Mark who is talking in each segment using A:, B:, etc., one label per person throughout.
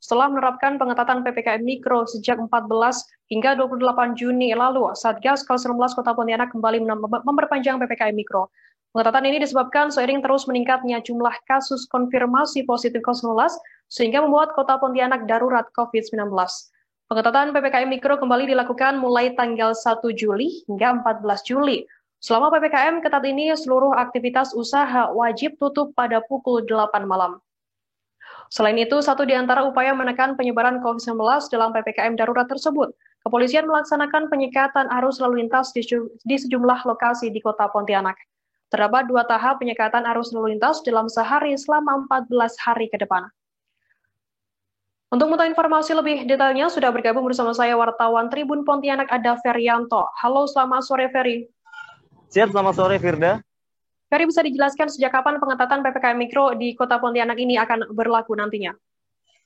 A: Setelah menerapkan pengetatan PPKM Mikro sejak 14 hingga 28 Juni lalu, Satgas COVID-19 Kota Pontianak kembali memperpanjang PPKM Mikro. Pengetatan ini disebabkan seiring terus meningkatnya jumlah kasus konfirmasi positif COVID-19 sehingga membuat Kota Pontianak darurat COVID-19. Pengetatan PPKM Mikro kembali dilakukan mulai tanggal 1 Juli hingga 14 Juli. Selama PPKM ketat ini, seluruh aktivitas usaha wajib tutup pada pukul 8 malam. Selain itu, satu di antara upaya menekan penyebaran COVID-19 dalam PPKM darurat tersebut, kepolisian melaksanakan penyekatan arus lalu lintas di sejumlah lokasi di Kota Pontianak. Terdapat 2 tahap penyekatan arus lalu lintas dalam sehari selama 14 hari ke depan. Untuk mengetahui informasi lebih detailnya, sudah bergabung bersama saya wartawan Tribun Pontianak ada Ferianto. Halo, selamat sore Ferry.
B: Siap, selamat sore Firda.
A: Ferry, bisa dijelaskan sejak kapan pengetatan PPKM Mikro di Kota Pontianak ini akan berlaku nantinya?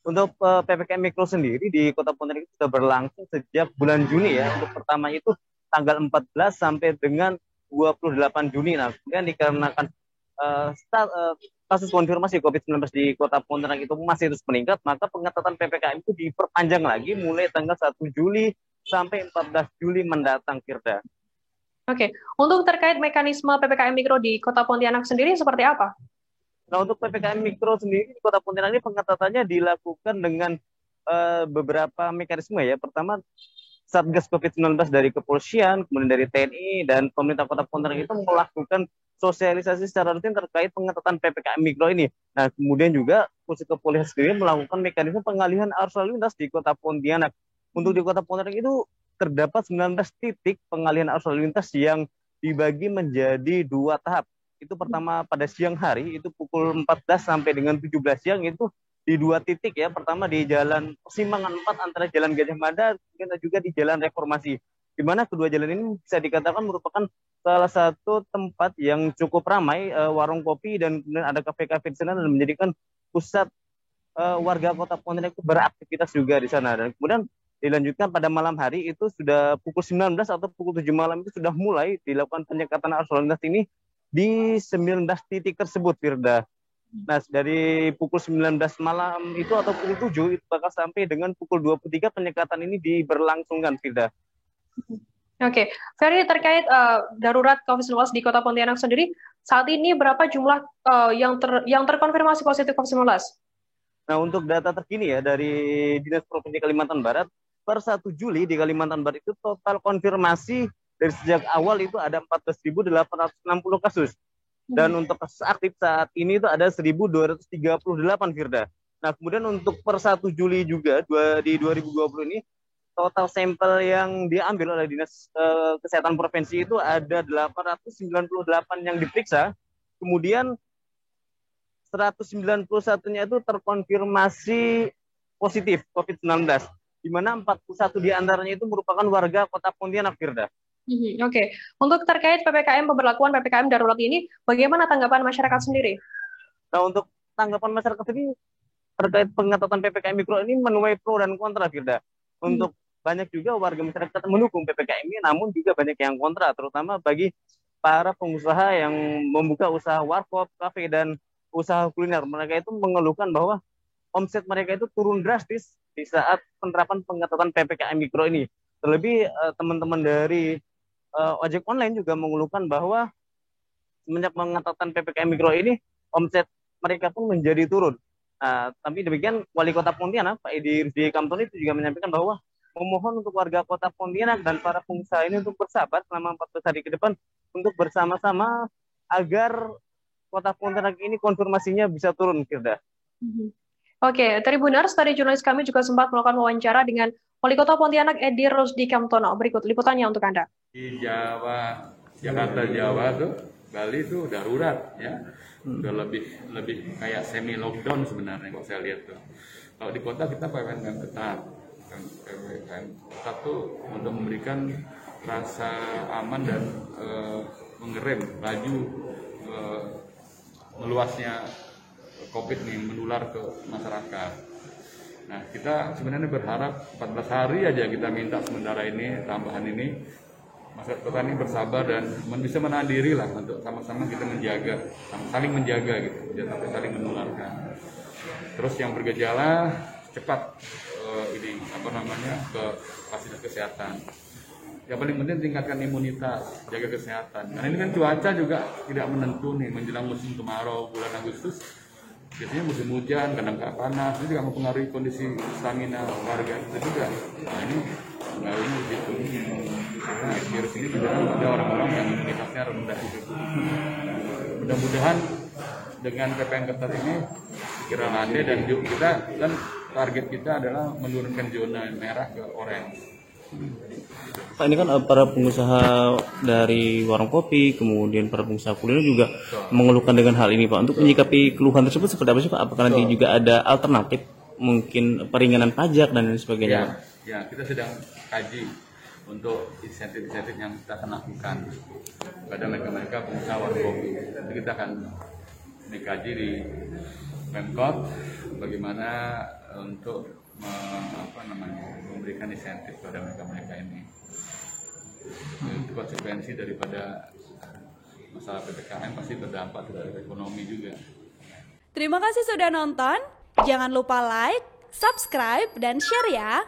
B: Untuk PPKM Mikro sendiri di Kota Pontianak itu sudah berlangsung sejak bulan Juni ya. Untuk pertama itu tanggal 14 sampai dengan 28 Juni. Nah, kemudian dikarenakan kasus konfirmasi COVID-19 di Kota Pontianak itu masih terus meningkat, maka pengetatan PPKM itu diperpanjang lagi mulai tanggal 1 Juli sampai 14 Juli mendatang, Firda.
A: Oke, untuk terkait mekanisme PPKM Mikro di Kota Pontianak sendiri seperti apa?
B: Nah, untuk PPKM Mikro sendiri di Kota Pontianak ini pengetatannya dilakukan dengan beberapa mekanisme ya. Pertama, Satgas COVID-19 dari kepolisian, kemudian dari TNI, dan pemerintah Kota Pontianak itu melakukan sosialisasi secara rutin terkait pengetatan PPKM Mikro ini. Nah, kemudian juga Polisi Kepolisian sendiri melakukan mekanisme pengalihan arus lalu lintas di Kota Pontianak. Untuk di Kota Pontianak itu terdapat 19 titik pengalihan arus lalu lintas yang dibagi menjadi 2 tahap. Itu pertama pada siang hari, itu pukul 14 sampai dengan 17 siang itu di 2 titik ya. Pertama di Jalan Persimpangan 4 antara Jalan Gajah Mada dan juga di Jalan Reformasi. Di mana kedua jalan ini bisa dikatakan merupakan salah satu tempat yang cukup ramai, warung kopi dan kemudian ada kafe-kafe di sana dan menjadikan pusat warga Kota Pontianak itu beraktivitas juga di sana. Dan kemudian dilanjutkan pada malam hari itu sudah pukul 19 atau pukul 7 malam itu sudah mulai dilakukan penyekatan arus lalu lintas ini di 19 titik tersebut, Firda. Nah, dari pukul 19 malam itu atau pukul 7 itu bakal sampai dengan pukul 23 penyekatan ini diberlangsungkan, Firda.
A: Oke, Ferry, terkait darurat COVID-19 di Kota Pontianak sendiri, saat ini berapa jumlah yang terkonfirmasi positif COVID-19?
B: Nah, untuk data terkini ya dari Dinas Provinsi Kalimantan Barat, per 1 Juli di Kalimantan Barat itu total konfirmasi dari sejak awal itu ada 14.860 kasus. Dan untuk kasus aktif saat ini itu ada 1.238, Firda. Nah, kemudian untuk per 1 Juli juga di 2020 ini total sampel yang diambil oleh Dinas Kesehatan Provinsi itu ada 898 yang diperiksa. Kemudian 191-nya itu terkonfirmasi positif COVID-19. Di mana 41 diantaranya itu merupakan warga Kota Pontianak, Firda.
A: Oke. Untuk terkait pemberlakuan PPKM darurat ini, bagaimana tanggapan masyarakat sendiri?
B: Nah, untuk tanggapan masyarakat ini terkait pengetatan PPKM Mikro ini menuai pro dan kontra, Firda. Untuk banyak juga warga masyarakat mendukung PPKM ini, namun juga banyak yang kontra, terutama bagi para pengusaha yang membuka usaha warkop, kafe, dan usaha kuliner. Mereka itu mengeluhkan bahwa omset mereka itu turun drastis di saat penerapan pengetatan PPKM Mikro ini. Terlebih teman-teman dari ojek online juga mengeluhkan bahwa semenjak pengetatan PPKM Mikro ini omset mereka pun menjadi turun. Tapi demikian Wali Kota Pontianak Pak Edi Rusdi Kamtoni itu juga menyampaikan bahwa memohon untuk warga Kota Pontianak dan para pengusaha ini untuk bersabar selama 14 hari ke depan untuk bersama-sama agar Kota Pontianak ini konfirmasinya bisa turun, Firda.
A: Oke, Tribuners, tadi jurnalis kami juga sempat melakukan wawancara dengan Wali Kota Pontianak Edi Rusdi Kamtono. Berikut liputannya untuk Anda.
C: Di Jawa, Jakarta, Jawa tuh, Bali tuh darurat ya. Udah lebih kayak semi lockdown sebenarnya kalau saya lihat tuh. Kalau di kota kita PPKM ketat. PPKM ketat tuh untuk memberikan rasa aman dan mengerem laju meluasnya COVID nih menular ke masyarakat. Nah, kita sebenarnya berharap 14 hari aja kita minta sementara ini, tambahan ini, masyarakat kota ini bersabar dan bisa menahan diri lah untuk sama-sama kita menjaga, saling menjaga gitu, jangan sampai saling menularkan. Terus yang bergejala cepat ke fasilitas kesehatan. Yang paling penting tingkatkan imunitas, jaga kesehatan. Karena ini kan cuaca juga tidak menentu nih, menjelang musim kemarau bulan Agustus. Biasanya musim hujan, kadang panas, itu juga mempengaruhi kondisi stamina warga kita juga. Nah ini pengaruhnya begitu. Karena virus ini juga ada orang-orang yang imunitasnya rendah itu. Mudah-mudahan dengan PPKM ketat ini kira landai, dan kita kan target kita adalah menurunkan zona merah ke orange.
D: Pak, ini kan para pengusaha dari warung kopi, kemudian para pengusaha kuliner juga mengeluhkan dengan hal ini, Pak. Untuk menyikapi keluhan tersebut seperti apa sih, Pak? Apakah nanti juga ada alternatif, mungkin peringanan pajak dan lain sebagainya?
C: Ya, kita sedang kaji untuk insentif-insentif yang kita akan lakukan pada mereka pengusaha warung kopi. Nanti kita akan dikaji di Pemkot bagaimana untuk memberikan insentif kepada mereka ini. Itu konsekuensi daripada masalah PPKM pasti berdampak terhadap ekonomi juga.
E: Terima kasih sudah nonton. Jangan lupa like, subscribe, dan share ya.